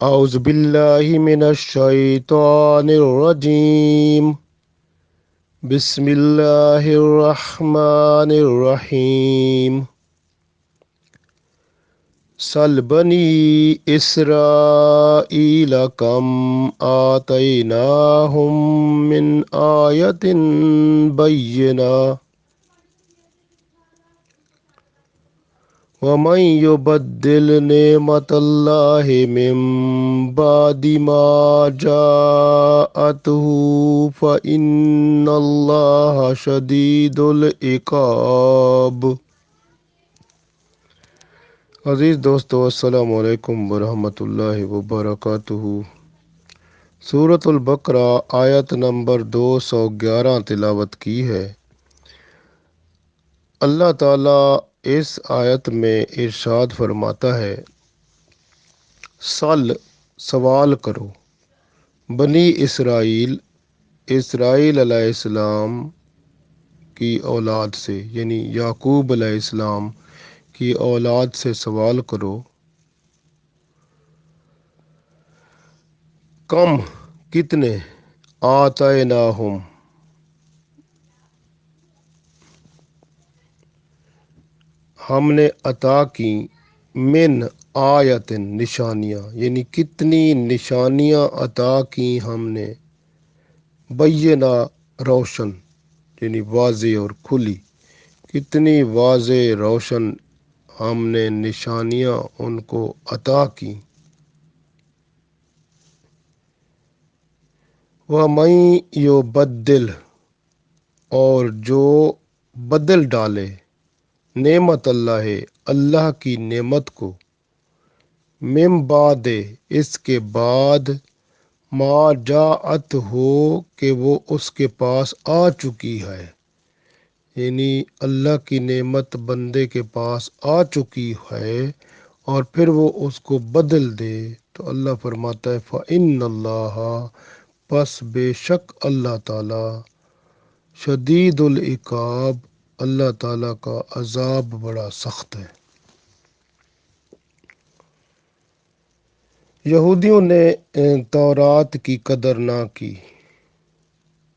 أعوذ بالله من الشيطان الرجيم. بسم الله الرحمن الرحيم. سل بني إسرائيل كم آتيناهم من آية بينة ومن يبدل نعمة الله من بعد ما جاءته فإن الله شديد العقاب۔ عزیز دوستو، السلام علیکم ورحمۃ اللہ وبرکاتہ۔ سورۃ البقرہ آیت نمبر 211 تلاوت کی ہے۔ اللہ تعالیٰ اس آیت میں ارشاد فرماتا ہے، سل سوال کرو، بنی اسرائیل اسرائیل علیہ السلام کی اولاد سے، یعنی یعقوب علیہ السلام کی اولاد سے سوال کرو، کم کتنے، آتیناہم ہم نے عطا کی، من آیتن نشانیاں، یعنی کتنی نشانیاں عطا کی ہم نے، بینہ روشن، یعنی واضح اور کھلی، کتنی واضح روشن ہم نے نشانیاں ان کو عطا کی۔ وَمَن یُبَدِّل اور جو بدل ڈالے، نعمت اللہ اللہ کی نعمت کو، من بعد اس کے بعد، ما جاءت ہو کہ وہ اس کے پاس آ چکی ہے، یعنی اللہ کی نعمت بندے کے پاس آ چکی ہے اور پھر وہ اس کو بدل دے، تو اللہ فرماتا ہے فَإِنَّ اللَّهَ پس بے شک اللہ تعالیٰ، شدید العقاب اللہ تعالیٰ کا عذاب بڑا سخت ہے۔ یہودیوں نے تورات کی قدر نہ کی،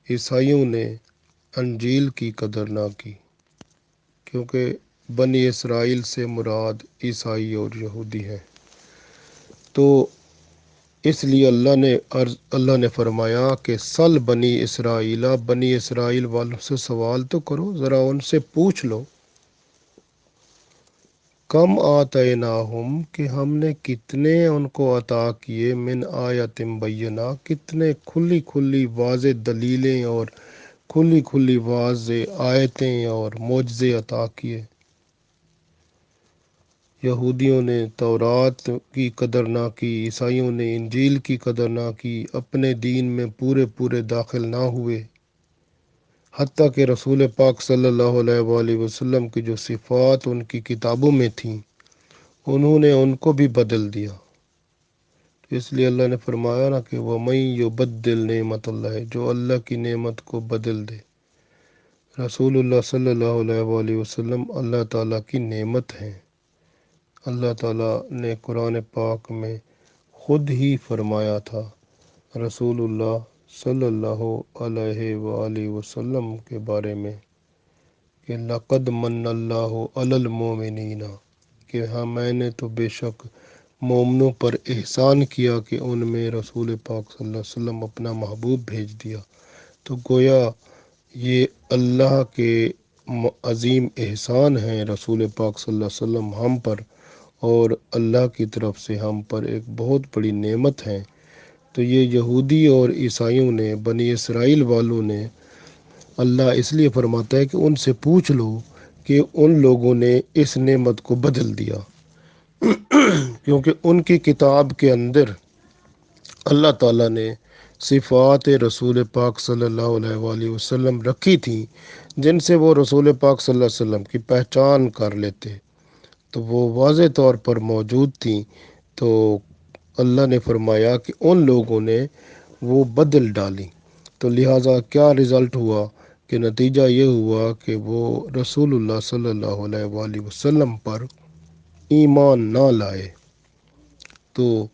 عیسائیوں نے انجیل کی قدر نہ کی، کیونکہ بنی اسرائیل سے مراد عیسائی اور یہودی ہیں۔ تو اس لیے اللہ نے فرمایا کہ سل بنی اسرائیل، بنی اسرائیل والوں سے سوال تو کرو، ذرا ان سے پوچھ لو، کم آتیناہم کہ ہم نے کتنے ان کو عطا کیے، من آیت بینہ کتنے کھلی کھلی واضح دلیلیں اور کھلی کھلی واضح آیتیں اور معجزے عطا کیے۔ یہودیوں نے تورات کی قدر نہ کی، عیسائیوں نے انجیل کی قدر نہ کی، اپنے دین میں پورے داخل نہ ہوئے، حتیٰ کہ رسول پاک صلی اللہ علیہ وآلہ وسلم کی جو صفات ان کی کتابوں میں تھیں، انہوں نے ان کو بھی بدل دیا۔ اس لیے اللہ نے فرمایا نا کہ وَمَن یُبَدِّل نعمت اللہ، جو اللہ کی نعمت کو بدل دے۔ رسول اللہ صلی اللہ علیہ وآلہ وسلم اللہ تعالیٰ کی نعمت ہیں۔ اللہ تعالیٰ نے قرآن پاک میں خود ہی فرمایا تھا رسول اللہ صلی اللہ علیہ وآلہ وسلم کے بارے میں کہ لَقَدْ مَنَّ اللَّهُ عَلَى الْمُؤْمِنِينَ، کہ ہاں میں نے تو بے شک مومنوں پر احسان کیا کہ ان میں رسول پاک صلی اللہ علیہ وسلم اپنا محبوب بھیج دیا۔ تو گویا یہ اللہ کے عظیم احسان ہیں رسول پاک صلی اللہ علیہ وسلم ہم پر، اور اللہ کی طرف سے ہم پر ایک بہت بڑی نعمت ہے۔ تو یہ یہودی اور عیسائیوں نے، بنی اسرائیل والوں نے، اللہ اس لیے فرماتا ہے کہ ان سے پوچھ لو کہ ان لوگوں نے اس نعمت کو بدل دیا، کیونکہ ان کی کتاب کے اندر اللہ تعالیٰ نے صفات رسول پاک صلی اللہ علیہ وآلہ وسلم رکھی تھیں، جن سے وہ رسول پاک صلی اللہ علیہ وسلم کی پہچان کر لیتے، تو وہ واضح طور پر موجود تھیں۔ تو اللہ نے فرمایا کہ ان لوگوں نے وہ بدل ڈالی، تو لہٰذا کیا رزلٹ ہوا کہ نتیجہ یہ ہوا کہ وہ رسول اللہ صلی اللہ علیہ وآلہ وسلم پر ایمان نہ لائے۔ تو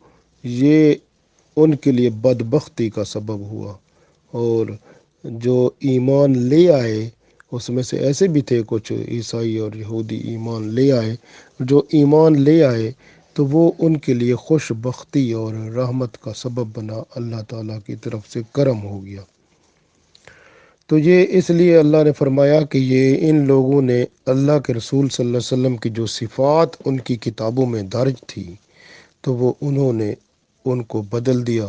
یہ ان کے لیے بدبختی کا سبب ہوا۔ اور جو ایمان لے آئے اس میں سے ایسے بھی تھے کچھ عیسائی اور یہودی ایمان لے آئے، جو ایمان لے آئے تو وہ ان کے لیے خوش بختی اور رحمت کا سبب بنا، اللہ تعالیٰ کی طرف سے کرم ہو گیا۔ تو یہ اس لیے اللہ نے فرمایا کہ یہ ان لوگوں نے اللہ کے رسول صلی اللہ علیہ وسلم کی جو صفات ان کی کتابوں میں درج تھی تو وہ انہوں نے ان کو بدل دیا۔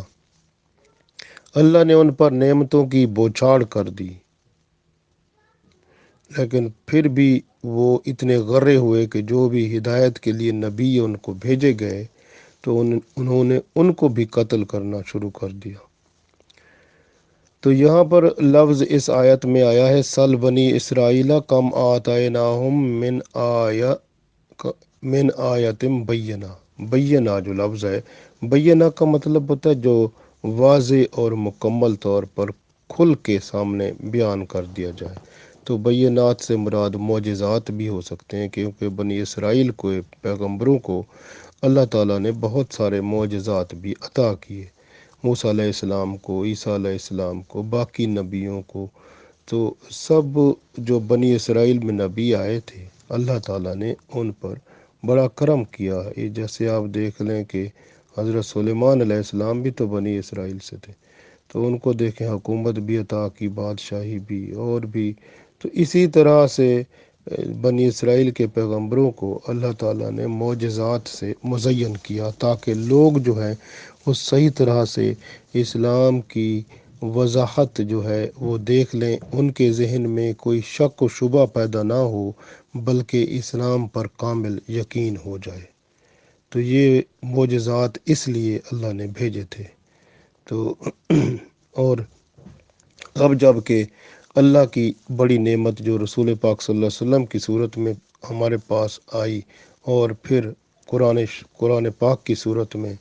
اللہ نے ان پر نعمتوں کی بوچھاڑ کر دی، لیکن پھر بھی وہ اتنے غرے ہوئے کہ جو بھی ہدایت کے لیے نبی ان کو بھیجے گئے تو انہوں نے ان کو بھی قتل کرنا شروع کر دیا۔ تو یہاں پر لفظ اس آیت میں آیا ہے سل بنی اسرائیل کم آتیناہم من آیتم بینہ۔ بینہ جو لفظ ہے، بینہ کا مطلب ہوتا ہے جو واضح اور مکمل طور پر کھل کے سامنے بیان کر دیا جائے۔ تو بینات سے مراد معجزات بھی ہو سکتے ہیں، کیونکہ بنی اسرائیل کو پیغمبروں کو اللہ تعالیٰ نے بہت سارے معجزات بھی عطا کیے، موسیٰ علیہ السلام کو، عیسیٰ علیہ السلام کو، باقی نبیوں کو۔ تو سب جو بنی اسرائیل میں نبی آئے تھے اللہ تعالیٰ نے ان پر بڑا کرم کیا۔ یہ جیسے آپ دیکھ لیں کہ حضرت سلیمان علیہ السلام بھی تو بنی اسرائیل سے تھے، تو ان کو دیکھیں حکومت بھی عطا کی، بادشاہی بھی، اور بھی۔ تو اسی طرح سے بنی اسرائیل کے پیغمبروں کو اللہ تعالیٰ نے معجزات سے مزین کیا تاکہ لوگ جو ہیں وہ صحیح طرح سے اسلام کی وضاحت جو ہے وہ دیکھ لیں، ان کے ذہن میں کوئی شک و شبہ پیدا نہ ہو، بلکہ اسلام پر کامل یقین ہو جائے۔ تو یہ معجزات اس لیے اللہ نے بھیجے تھے۔ تو اور اب جب کہ اللہ کی بڑی نعمت جو رسول پاک صلی اللہ علیہ وسلم کی صورت میں ہمارے پاس آئی، اور پھر قرآن پاک کی صورت میں،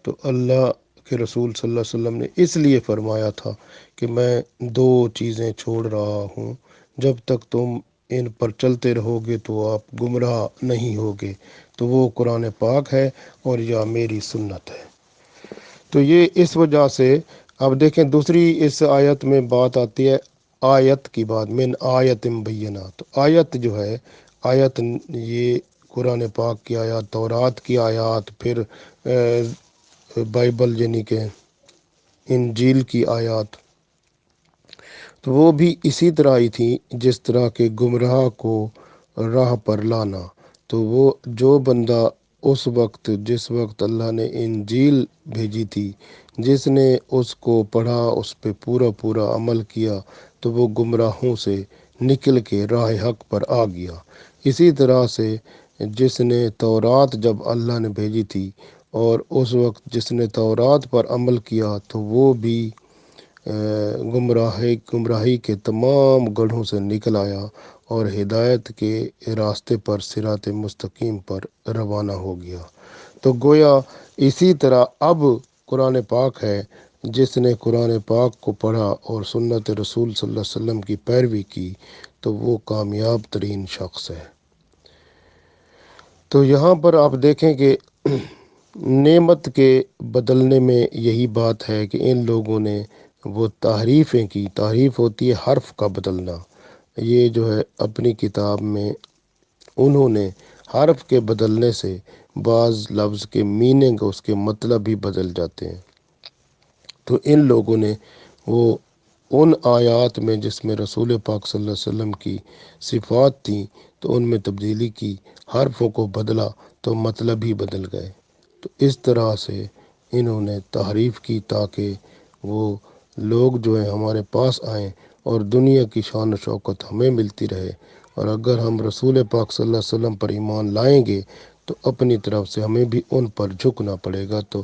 تو اللہ کے رسول صلی اللہ علیہ وسلم نے اس لیے فرمایا تھا کہ میں دو چیزیں چھوڑ رہا ہوں، جب تک تم ان پر چلتے رہو گے تو آپ گمراہ نہیں ہوگے، تو وہ قرآن پاک ہے اور یا میری سنت ہے۔ تو یہ اس وجہ سے اب دیکھیں دوسری اس آیت میں بات آتی ہے، آیت کی بات، من آیت بینہ۔ تو آیت جو ہے، آیت یہ قرآن پاک کی آیات، تورات کی آیات، پھر بائبل یعنی کہ انجیل کی آیات، تو وہ بھی اسی طرح ہی تھی جس طرح کے گمراہ کو راہ پر لانا۔ تو وہ جو بندہ اس وقت جس وقت اللہ نے انجیل بھیجی تھی، جس نے اس کو پڑھا، اس پہ پورا پورا عمل کیا، تو وہ گمراہوں سے نکل کے راہ حق پر آ گیا۔ اسی طرح سے جس نے تورات جب اللہ نے بھیجی تھی اور اس وقت جس نے تورات پر عمل کیا تو وہ بھی گمراہی کے تمام گڑھوں سے نکل آیا اور ہدایت کے راستے پر، صراط مستقیم پر روانہ ہو گیا۔ تو گویا اسی طرح اب قرآن پاک ہے، جس نے قرآن پاک کو پڑھا اور سنت رسول صلی اللہ علیہ وسلم کی پیروی کی تو وہ کامیاب ترین شخص ہے۔ تو یہاں پر آپ دیکھیں کہ نعمت کے بدلنے میں یہی بات ہے کہ ان لوگوں نے وہ تحریفیں کی۔ تحریف ہوتی ہے حرف کا بدلنا۔ یہ جو ہے اپنی کتاب میں انہوں نے حرف کے بدلنے سے بعض لفظ کے میننگ، اس کے مطلب بھی بدل جاتے ہیں۔ تو ان لوگوں نے وہ ان آیات میں جس میں رسول پاک صلی اللہ علیہ وسلم کی صفات تھیں تو ان میں تبدیلی کی، حرفوں کو بدلا تو مطلب ہی بدل گئے۔ تو اس طرح سے انہوں نے تحریف کی تاکہ وہ لوگ جو ہیں ہمارے پاس آئیں اور دنیا کی شان و شوکت ہمیں ملتی رہے، اور اگر ہم رسول پاک صلی اللہ علیہ وسلم پر ایمان لائیں گے تو اپنی طرف سے ہمیں بھی ان پر جھکنا پڑے گا، تو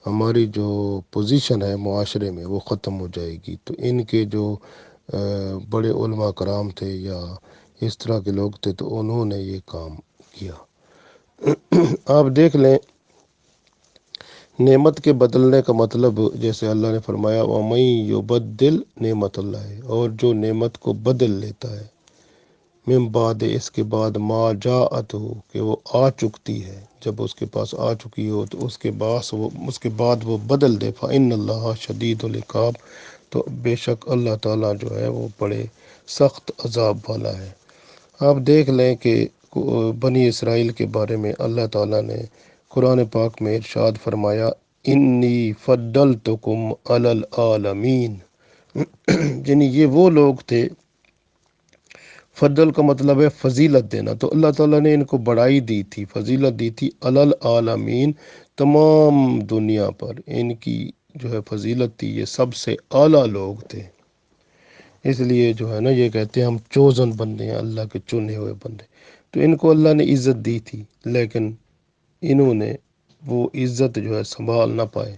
ہماری جو پوزیشن ہے معاشرے میں وہ ختم ہو جائے گی۔ تو ان کے جو بڑے علماء کرام تھے یا اس طرح کے لوگ تھے تو انہوں نے یہ کام کیا۔ آپ دیکھ لیں نعمت کے بدلنے کا مطلب، جیسے اللہ نے فرمایا وَمَن يُبَدِّلْ نعمت اللہ، اور جو نعمت کو بدل لیتا ہے، من بعد اس کے بعد ما جاءت ہو کہ وہ آ چکتی ہے، جب اس کے پاس آ چکی ہو تو اس کے بعد وہ بدل دے، فإن اللہ شدید العقاب، تو بے شک اللہ تعالیٰ جو ہے وہ بڑے سخت عذاب والا ہے۔ آپ دیکھ لیں کہ بنی اسرائیل کے بارے میں اللہ تعالیٰ نے قرآن پاک میں ارشاد فرمایا، انی فضلتکم علی العالمین، یعنی یہ وہ لوگ تھے، فضل کا مطلب ہے فضیلت دینا، تو اللہ تعالیٰ نے ان کو بڑائی دی تھی، فضیلت دی تھی علی العالمین، تمام دنیا پر ان کی جو ہے فضیلت تھی، یہ سب سے اعلیٰ لوگ تھے۔ اس لیے جو ہے نا یہ کہتے ہیں ہم چوزن بندے ہیں، اللہ کے چنے ہوئے بندے، تو ان کو اللہ نے عزت دی تھی، لیکن انہوں نے وہ عزت جو ہے سنبھال نہ پائے۔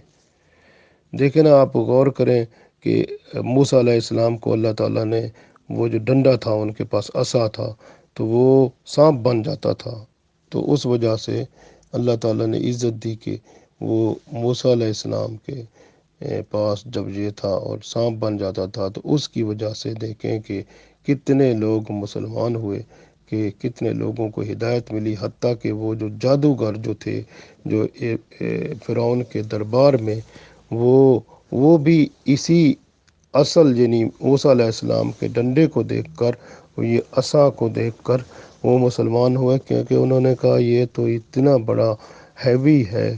دیکھیں نا، آپ غور کریں کہ موسیٰ علیہ السلام کو اللہ تعالیٰ نے وہ جو ڈنڈا تھا، ان کے پاس عصا تھا، تو وہ سانپ بن جاتا تھا، تو اس وجہ سے اللہ تعالیٰ نے عزت دی کہ وہ موسیٰ علیہ السلام کے پاس جب یہ تھا اور سانپ بن جاتا تھا، تو اس کی وجہ سے دیکھیں کہ کتنے لوگ مسلمان ہوئے، کہ کتنے لوگوں کو ہدایت ملی، حتیٰ کہ وہ جو جادوگر جو تھے، جو فرعون کے دربار میں، وہ بھی اسی اصل یعنی موسیٰ علیہ السلام کے ڈنڈے کو دیکھ کر، یہ عصا کو دیکھ کر وہ مسلمان ہوئے، کیونکہ انہوں نے کہا یہ تو اتنا بڑا ہیوی ہے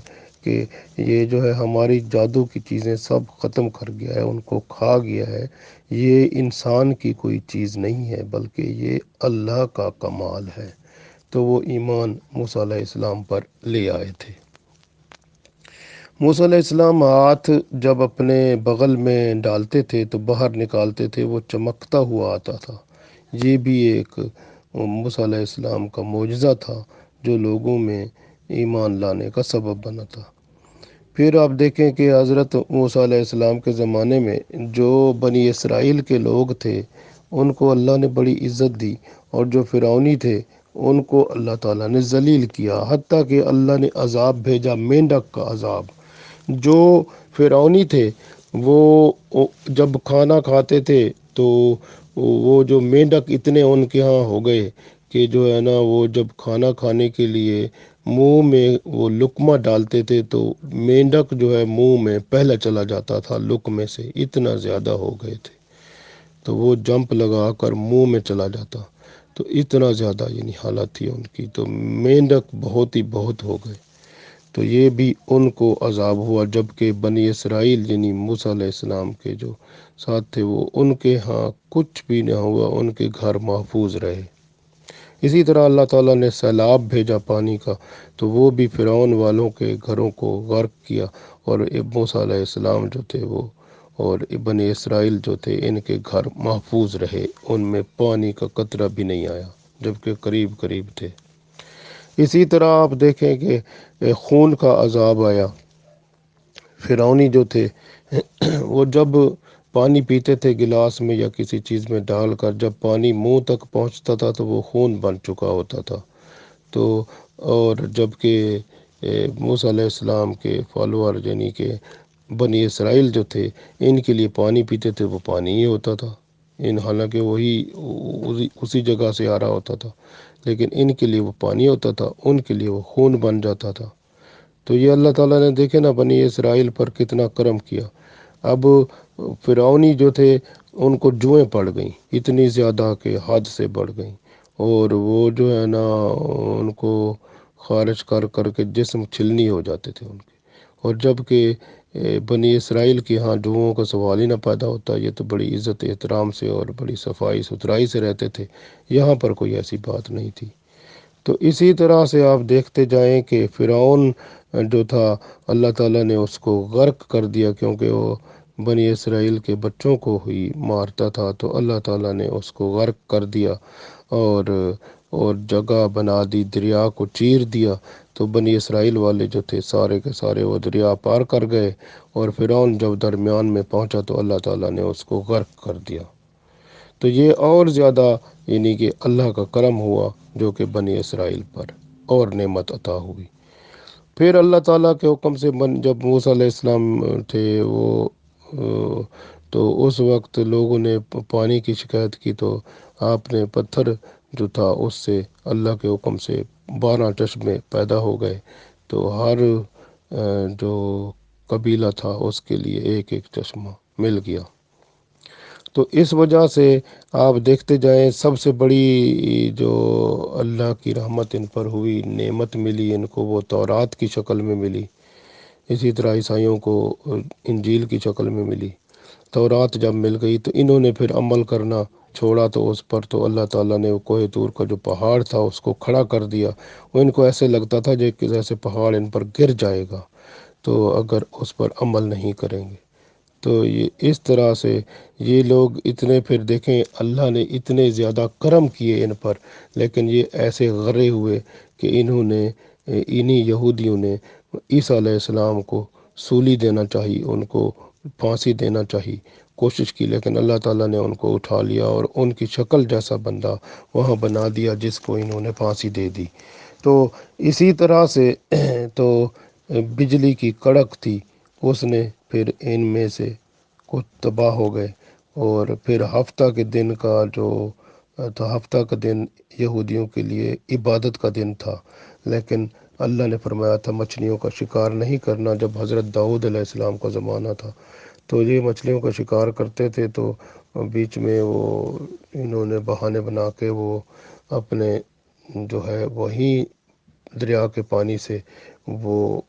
کہ یہ جو ہے ہماری جادو کی چیزیں سب ختم کر گیا ہے، ان کو کھا گیا ہے، یہ انسان کی کوئی چیز نہیں ہے بلکہ یہ اللہ کا کمال ہے، تو وہ ایمان موسیٰ علیہ السلام پر لے آئے تھے۔ موسیٰ علیہ السلام ہاتھ جب اپنے بغل میں ڈالتے تھے تو باہر نکالتے تھے، وہ چمکتا ہوا آتا تھا، یہ بھی ایک موسیٰ علیہ السلام کا معجزہ تھا جو لوگوں میں ایمان لانے کا سبب بنا تھا۔ پھر آپ دیکھیں کہ حضرت موسیٰ علیہ السلام کے زمانے میں جو بنی اسرائیل کے لوگ تھے ان کو اللہ نے بڑی عزت دی، اور جو فرعونی تھے ان کو اللہ تعالیٰ نے ذلیل کیا، حتیٰ کہ اللہ نے عذاب بھیجا، مینڈک کا عذاب۔ جو فرعونی تھے وہ جب کھانا کھاتے تھے تو وہ جو مینڈک اتنے ان کے ہاں ہو گئے کہ جو ہے نا وہ جب کھانا کھانے کے لیے منہ میں وہ لقمہ ڈالتے تھے تو مینڈک جو ہے منہ میں پہلے چلا جاتا تھا، لقمے سے اتنا زیادہ ہو گئے تھے، تو وہ جمپ لگا کر منہ میں چلا جاتا، تو اتنا زیادہ یعنی حالت تھی ان کی، تو مینڈک بہت ہو گئے، تو یہ بھی ان کو عذاب ہوا، جبکہ بنی اسرائیل یعنی موسیٰ علیہ السلام کے جو ساتھ تھے وہ ان کے ہاں کچھ بھی نہ ہوا، ان کے گھر محفوظ رہے۔ اسی طرح اللہ تعالیٰ نے سیلاب بھیجا پانی کا، تو وہ بھی فرعون والوں کے گھروں کو غرق کیا، اور موسیٰ علیہ السلام جو تھے وہ اور بنی اسرائیل جو تھے ان کے گھر محفوظ رہے، ان میں پانی کا قطرہ بھی نہیں آیا، جبکہ قریب قریب تھے۔ اسی طرح آپ دیکھیں کہ خون کا عذاب آیا، فرعونی جو تھے وہ جب پانی پیتے تھے گلاس میں یا کسی چیز میں ڈال کر، جب پانی منہ تک پہنچتا تھا تو وہ خون بن چکا ہوتا تھا، تو اور جب کہ موسیٰ علیہ السلام کے فالوور یعنی کہ بنی اسرائیل جو تھے ان کے لیے پانی پیتے تھے وہ پانی ہی ہوتا تھا، حالانکہ وہی اسی جگہ سے آ رہا ہوتا تھا، لیکن ان کے لیے وہ پانی ہوتا تھا، ان کے لیے وہ خون بن جاتا تھا۔ تو یہ اللہ تعالیٰ نے دیکھے نا بنی اسرائیل پر کتنا کرم کیا۔ اب فرعونی جو تھے ان کو جوئیں پڑ گئیں اتنی زیادہ کہ حد سے بڑھ گئیں، اور وہ جو ہے نا ان کو خارج کر کر کے جسم چھلنی ہو جاتے تھے ان کے، اور جب کہ بنی اسرائیل کے ہاں جوؤں کا سوال ہی نہ پیدا ہوتا، یہ تو بڑی عزت احترام سے اور بڑی صفائی ستھرائی سے رہتے تھے، یہاں پر کوئی ایسی بات نہیں تھی۔ تو اسی طرح سے آپ دیکھتے جائیں کہ فرعون جو تھا اللہ تعالیٰ نے اس کو غرق کر دیا، کیونکہ وہ بنی اسرائیل کے بچوں کو ہی مارتا تھا، تو اللہ تعالیٰ نے اس کو غرق کر دیا، اور جگہ بنا دی، دریا کو چیر دیا، تو بنی اسرائیل والے جو تھے سارے کے سارے وہ دریا پار کر گئے، اور فرعون جب درمیان میں پہنچا تو اللہ تعالیٰ نے اس کو غرق کر دیا۔ تو یہ اور زیادہ یعنی کہ اللہ کا کرم ہوا جو کہ بنی اسرائیل پر اور نعمت عطا ہوئی۔ پھر اللہ تعالیٰ کے حکم سے جب موسیٰ علیہ السلام تھے وہ تو اس وقت لوگوں نے پانی کی شکایت کی، تو آپ نے پتھر جو تھا اس سے اللہ کے حکم سے 12 چشمے پیدا ہو گئے، تو ہر جو قبیلہ تھا اس کے لیے ایک ایک چشمہ مل گیا۔ تو اس وجہ سے آپ دیکھتے جائیں، سب سے بڑی جو اللہ کی رحمت ان پر ہوئی، نعمت ملی ان کو، وہ تورات کی شکل میں ملی۔ اسی طرح عیسائیوں کو انجیل کی شکل میں ملی۔ تورات جب مل گئی تو انہوں نے پھر عمل کرنا چھوڑا، تو اس پر تو اللہ تعالیٰ نے وہ کوہ طور کا جو پہاڑ تھا اس کو کھڑا کر دیا۔ وہ ان کو ایسے لگتا تھا جیسے پہاڑ ان پر گر جائے گا تو اگر اس پر عمل نہیں کریں گے۔ تو یہ اس طرح سے یہ لوگ اتنے، پھر دیکھیں اللہ نے اتنے زیادہ کرم کیے ان پر، لیکن یہ ایسے غرے ہوئے کہ انہوں نے، انہی یہودیوں نے عیسیٰ علیہ السلام کو سولی دینا چاہیے، ان کو پھانسی دینا چاہیے، کوشش کی، لیکن اللہ تعالیٰ نے ان کو اٹھا لیا اور ان کی شکل جیسا بندہ وہاں بنا دیا جس کو انہوں نے پھانسی دے دی۔ تو اسی طرح سے تو بجلی کی کڑک تھی، اس نے پھر ان میں سے کچھ تباہ ہو گئے۔ اور پھر ہفتہ کے دن کا جو تھا، ہفتہ کا دن یہودیوں کے لیے عبادت کا دن تھا، لیکن اللہ نے فرمایا تھا مچھلیوں کا شکار نہیں کرنا۔ جب حضرت داؤد علیہ السلام کا زمانہ تھا تو یہ مچھلیوں کا شکار کرتے تھے، تو بیچ میں وہ انہوں نے بہانے بنا کے وہ اپنے جو ہے وہیں دریا کے پانی سے وہ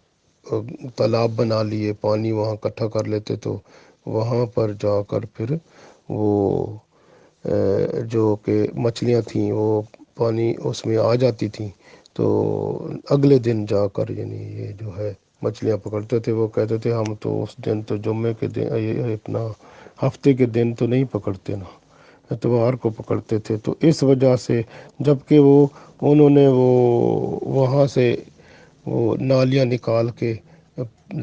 تالاب بنا لیے، پانی وہاں اکٹھا کر لیتے، تو وہاں پر جا کر پھر وہ جو کہ مچھلیاں تھیں وہ پانی اس میں آ جاتی تھیں، تو اگلے دن جا کر یعنی یہ جو ہے مچھلیاں پکڑتے تھے۔ وہ کہتے تھے ہم تو اس دن تو جمعے کے دن، یہ اپنا ہفتے کے دن تو نہیں پکڑتے نا، اتوار کو پکڑتے تھے۔ تو اس وجہ سے جب کہ انہوں نے وہاں سے وہ نالیاں نکال کے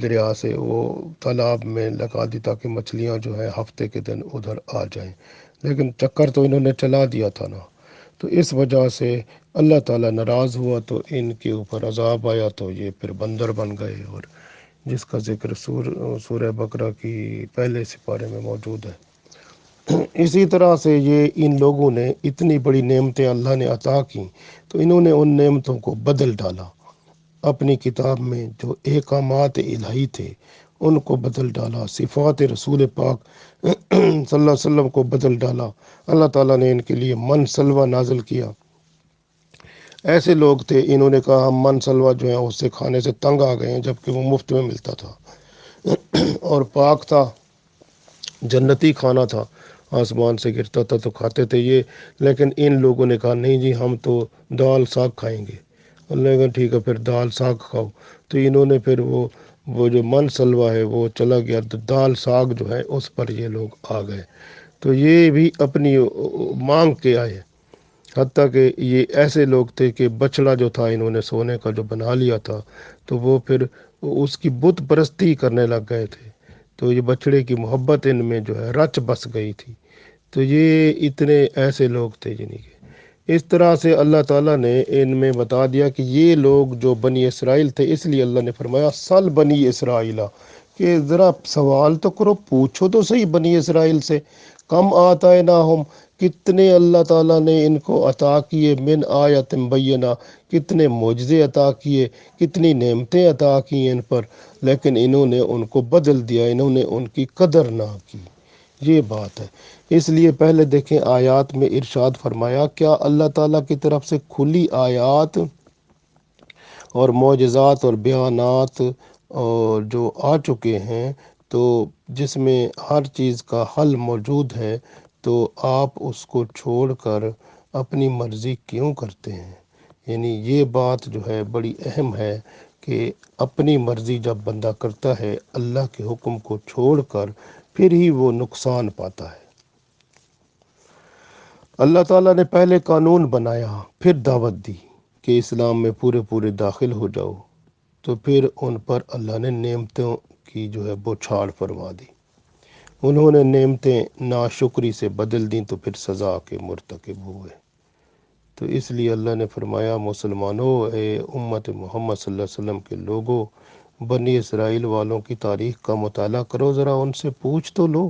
دریا سے وہ تالاب میں لگا دی تاکہ مچھلیاں جو ہے ہفتے کے دن ادھر آ جائیں، لیکن چکر تو انہوں نے چلا دیا تھا نا۔ تو اس وجہ سے اللہ تعالیٰ ناراض ہوا تو ان کے اوپر عذاب آیا، تو یہ پھر بندر بن گئے، اور جس کا ذکر سورہ بقرہ کی پہلے سپارے میں موجود ہے۔ اسی طرح سے یہ ان لوگوں نے اتنی بڑی نعمتیں اللہ نے عطا کی، تو انہوں نے ان نعمتوں کو بدل ڈالا، اپنی کتاب میں جو احکامات الہی تھے ان کو بدل ڈالا، صفات رسول پاک صلی اللہ علیہ وسلم کو بدل ڈالا۔ اللہ تعالیٰ نے ان کے لیے من سلوہ نازل کیا۔ ایسے لوگ تھے، انہوں نے کہا ہم من سلوہ جو ہے اس سے کھانے سے تنگ آ گئے ہیں، جبکہ وہ مفت میں ملتا تھا اور پاک تھا، جنتی کھانا تھا، آسمان سے گرتا تھا تو کھاتے تھے یہ۔ لیکن ان لوگوں نے کہا نہیں جی ہم تو دال ساگ کھائیں گے۔ اللہ نے کہا ٹھیک ہے پھر دال ساگ کھاؤ۔ تو انہوں نے پھر وہ جو من سلوہ ہے وہ چلا گیا، تو دال ساگ جو ہے اس پر یہ لوگ آ گئے۔ تو یہ بھی اپنی مانگ کے آئے، حتیٰ کہ یہ ایسے لوگ تھے کہ بچڑا جو تھا انہوں نے سونے کا جو بنا لیا تھا، تو وہ پھر اس کی بت پرستی کرنے لگ گئے تھے، تو یہ بچڑے کی محبت ان میں جو ہے رچ بس گئی تھی۔ تو یہ اتنے ایسے لوگ تھے جنہیں کہ اس طرح سے اللہ تعالیٰ نے ان میں بتا دیا کہ یہ لوگ جو بنی اسرائیل تھے، اس لیے اللہ نے فرمایا سل بنی اسرائیل، کہ ذرا سوال تو کرو، پوچھو تو صحیح بنی اسرائیل سے، کم آتا ہے نہ ہم، کتنے اللہ تعالیٰ نے ان کو عطا کیے، من آیت بینہ، کتنے معجزے عطا کیے، کتنی نعمتیں عطا کی ان پر، لیکن انہوں نے ان کو بدل دیا، انہوں نے ان کی قدر نہ کی۔ یہ بات ہے۔ اس لیے پہلے دیکھیں آیات میں ارشاد فرمایا، کیا اللہ تعالیٰ کی طرف سے کھلی آیات اور معجزات اور بیانات اور جو آ چکے ہیں، تو جس میں ہر چیز کا حل موجود ہے، تو آپ اس کو چھوڑ کر اپنی مرضی کیوں کرتے ہیں؟ یعنی یہ بات جو ہے بڑی اہم ہے کہ اپنی مرضی جب بندہ کرتا ہے اللہ کے حکم کو چھوڑ کر، پھر ہی وہ نقصان پاتا ہے۔ اللہ تعالیٰ نے پہلے قانون بنایا، پھر دعوت دی کہ اسلام میں پورے داخل ہو جاؤ، تو پھر ان پر اللہ نے نعمتوں کی جو ہے بوچھاڑ فرما دی۔ انہوں نے نعمتیں ناشکری سے بدل دیں، تو پھر سزا کے مرتکب ہوئے۔ تو اس لیے اللہ نے فرمایا مسلمانوں، اے امت محمد صلی اللہ علیہ وسلم کے لوگوں، بنی اسرائیل والوں کی تاریخ کا مطالعہ کرو، ذرا ان سے پوچھ تو لو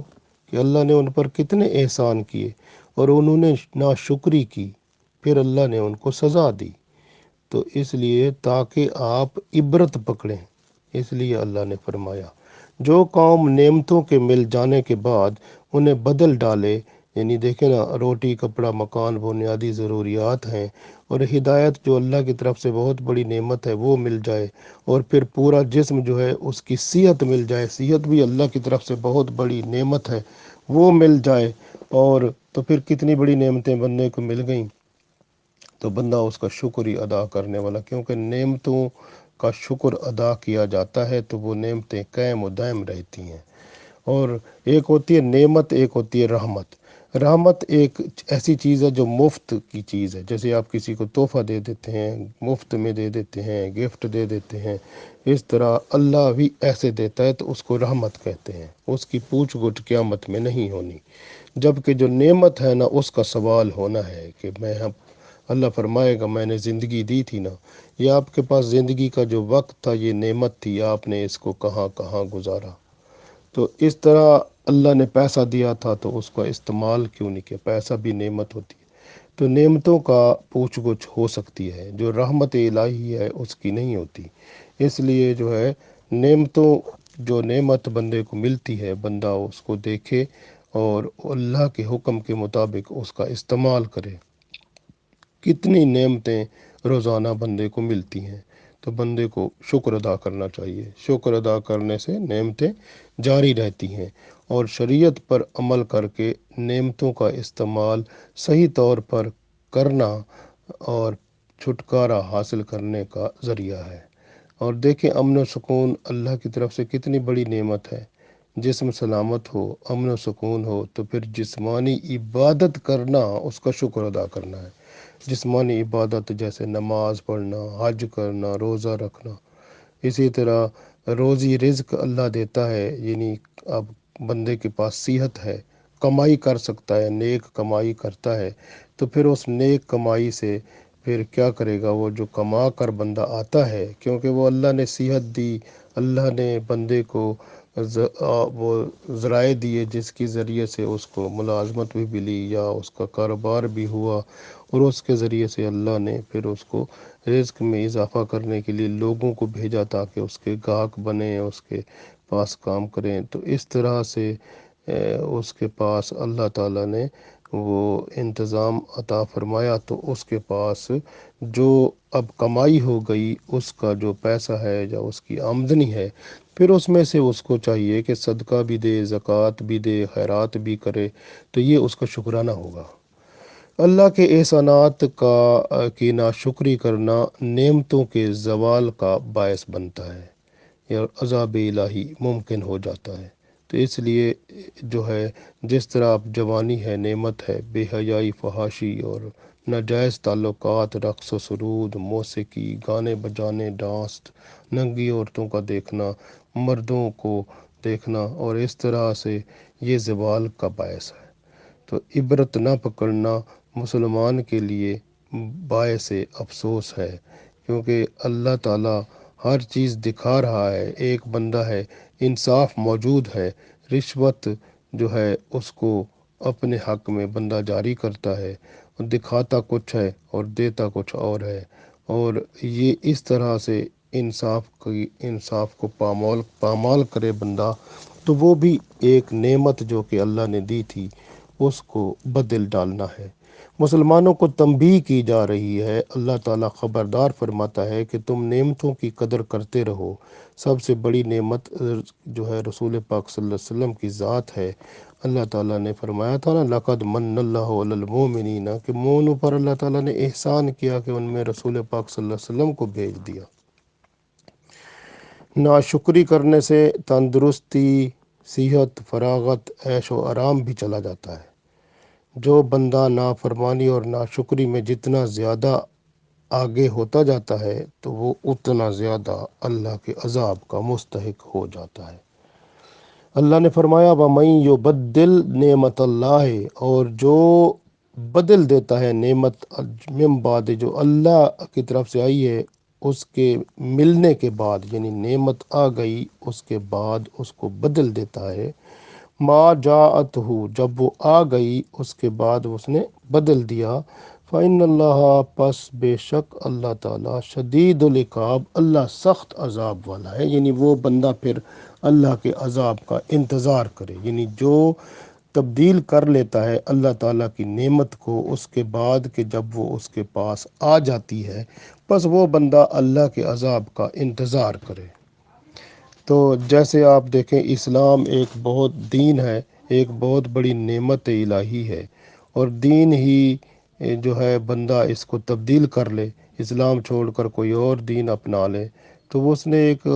کہ اللہ نے ان پر کتنے احسان کیے اور انہوں نے ناشکری کی۔ پھر اللہ نے ان کو سزا دی۔ تو اس لیے تاکہ آپ عبرت پکڑیں، اس لیے اللہ نے فرمایا جو قوم نعمتوں کے مل جانے کے بعد انہیں بدل ڈالے، یعنی دیکھیں نا، روٹی کپڑا مکان بنیادی ضروریات ہیں، اور ہدایت جو اللہ کی طرف سے بہت بڑی نعمت ہے وہ مل جائے، اور پھر پورا جسم جو ہے اس کی صحت مل جائے، صحت بھی اللہ کی طرف سے بہت بڑی نعمت ہے، وہ مل جائے، اور تو پھر کتنی بڑی نعمتیں بندے کو مل گئیں، تو بندہ اس کا شکر ہی ادا کرنے والا، کیونکہ نعمتوں کا شکر ادا کیا جاتا ہے تو وہ نعمتیں قائم و دائم رہتی ہیں۔ اور ایک ہوتی ہے نعمت، ایک ہوتی ہے رحمت۔ رحمت ایک ایسی چیز ہے جو مفت کی چیز ہے، جیسے آپ کسی کو تحفہ دے دیتے ہیں، مفت میں دے دیتے ہیں، گفٹ دے دیتے ہیں، اس طرح اللہ بھی ایسے دیتا ہے تو اس کو رحمت کہتے ہیں، اس کی پوچھ گچھ قیامت میں نہیں ہونی۔ جبکہ جو نعمت ہے نا، اس کا سوال ہونا ہے کہ اللہ فرمائے گا میں نے زندگی دی تھی نا، یہ آپ کے پاس زندگی کا جو وقت تھا یہ نعمت تھی، آپ نے اس کو کہاں کہاں گزارا۔ تو اس طرح اللہ نے پیسہ دیا تھا تو اس کا استعمال کیوں نہیں کیا، پیسہ بھی نعمت ہوتی ہے۔ تو نعمتوں کا پوچھ گچھ ہو سکتی ہے، جو رحمت الہی ہے اس کی نہیں ہوتی۔ اس لیے جو ہے نعمتوں، جو نعمت بندے کو ملتی ہے، بندہ اس کو دیکھے اور اللہ کے حکم کے مطابق اس کا استعمال کرے۔ کتنی نعمتیں روزانہ بندے کو ملتی ہیں، تو بندے کو شکر ادا کرنا چاہیے، شکر ادا کرنے سے نعمتیں جاری رہتی ہیں، اور شریعت پر عمل کر کے نعمتوں کا استعمال صحیح طور پر کرنا اور چھٹکارا حاصل کرنے کا ذریعہ ہے۔ اور دیکھیں امن و سکون اللہ کی طرف سے کتنی بڑی نعمت ہے، جسم سلامت ہو، امن و سکون ہو، تو پھر جسمانی عبادت کرنا، اس کا شکر ادا کرنا ہے۔ جسمانی عبادت جیسے نماز پڑھنا، حج کرنا، روزہ رکھنا، اسی طرح روزی رزق اللہ دیتا ہے، یعنی اب بندے کے پاس صحت ہے، کمائی کر سکتا ہے، نیک کمائی کرتا ہے، تو پھر اس نیک کمائی سے پھر کیا کرے گا، وہ جو کما کر بندہ آتا ہے، کیونکہ وہ اللہ نے صحت دی، اللہ نے بندے کو وہ ذرائع دیے جس کی ذریعے سے اس کو ملازمت بھی ملی یا اس کا کاروبار بھی ہوا، اور اس کے ذریعے سے اللہ نے پھر اس کو رزق میں اضافہ کرنے کے لیے لوگوں کو بھیجا تاکہ اس کے گاہک بنیں، اس کے پاس کام کریں۔ تو اس طرح سے اس کے پاس اللہ تعالیٰ نے وہ انتظام عطا فرمایا، تو اس کے پاس جو اب کمائی ہو گئی، اس کا جو پیسہ ہے یا اس کی آمدنی ہے، پھر اس میں سے اس کو چاہیے کہ صدقہ بھی دے، زکوٰۃ بھی دے، خیرات بھی کرے، تو یہ اس کا شکرانہ ہوگا۔ اللہ کے احسانات کی ناشکری کرنا نعمتوں کے زوال کا باعث بنتا ہے، یا عذاب الہی ممکن ہو جاتا ہے۔ تو اس لیے جو ہے جس طرح اب جوانی ہے نعمت ہے، بے حیائی، فحاشی اور ناجائز تعلقات، رقص و سرود، موسیقی، گانے بجانے، ڈانس، ننگی عورتوں کا دیکھنا، مردوں کو دیکھنا، اور اس طرح سے یہ زوال کا باعث ہے۔ تو عبرت نہ پکڑنا مسلمان کے لیے باعث افسوس ہے، کیونکہ اللہ تعالیٰ ہر چیز دکھا رہا ہے، ایک بندہ ہے، انصاف موجود ہے، رشوت جو ہے اس کو اپنے حق میں بندہ جاری کرتا ہے، اور دکھاتا کچھ ہے اور دیتا کچھ اور ہے، اور یہ اس طرح سے انصاف کو پامال کرے بندہ، تو وہ بھی ایک نعمت جو کہ اللہ نے دی تھی اس کو بدل ڈالنا ہے۔ مسلمانوں کو تنبیہ کی جا رہی ہے، اللہ تعالیٰ خبردار فرماتا ہے کہ تم نعمتوں کی قدر کرتے رہو۔ سب سے بڑی نعمت جو ہے رسول پاک صلی اللہ علیہ وسلم کی ذات ہے۔ اللہ تعالیٰ نے فرمایا تھا نا، لقد من اللہ علی المؤمنین، کہ مومنوں پر اللہ تعالیٰ نے احسان کیا کہ ان میں رسول پاک صلی اللہ علیہ وسلم کو بھیج دیا۔ ناشکری کرنے سے تندرستی، صحت، فراغت، عیش و آرام بھی چلا جاتا ہے۔ جو بندہ نافرمانی اور ناشکری میں جتنا زیادہ آگے ہوتا جاتا ہے تو وہ اتنا زیادہ اللہ کے عذاب کا مستحق ہو جاتا ہے۔ اللہ نے فرمایا وَمَن يُبَدِّلْ نعمت اللہ، اور جو بدل دیتا ہے نعمت من بعد، جو اللہ کی طرف سے آئی ہے اس کے ملنے کے بعد، یعنی نعمت آ گئی اس کے بعد اس کو بدل دیتا ہے، ما جاءتہ، جب وہ آ گئی اس کے بعد اس نے بدل دیا، فَإِنَّ اللَّهَ پس بے شک اللہ تعالیٰ شدید العقاب، اللہ سخت عذاب والا ہے، یعنی وہ بندہ پھر اللہ کے عذاب کا انتظار کرے، یعنی جو تبدیل کر لیتا ہے اللہ تعالیٰ کی نعمت کو اس کے بعد کہ جب وہ اس کے پاس آ جاتی ہے، بس وہ بندہ اللہ کے عذاب کا انتظار کرے۔ تو جیسے آپ دیکھیں اسلام ایک بہت دین ہے، ایک بہت بڑی نعمت الہی ہے، اور دین ہی جو ہے بندہ اس کو تبدیل کر لے، اسلام چھوڑ کر کوئی اور دین اپنا لے، تو وہ اس نے ایک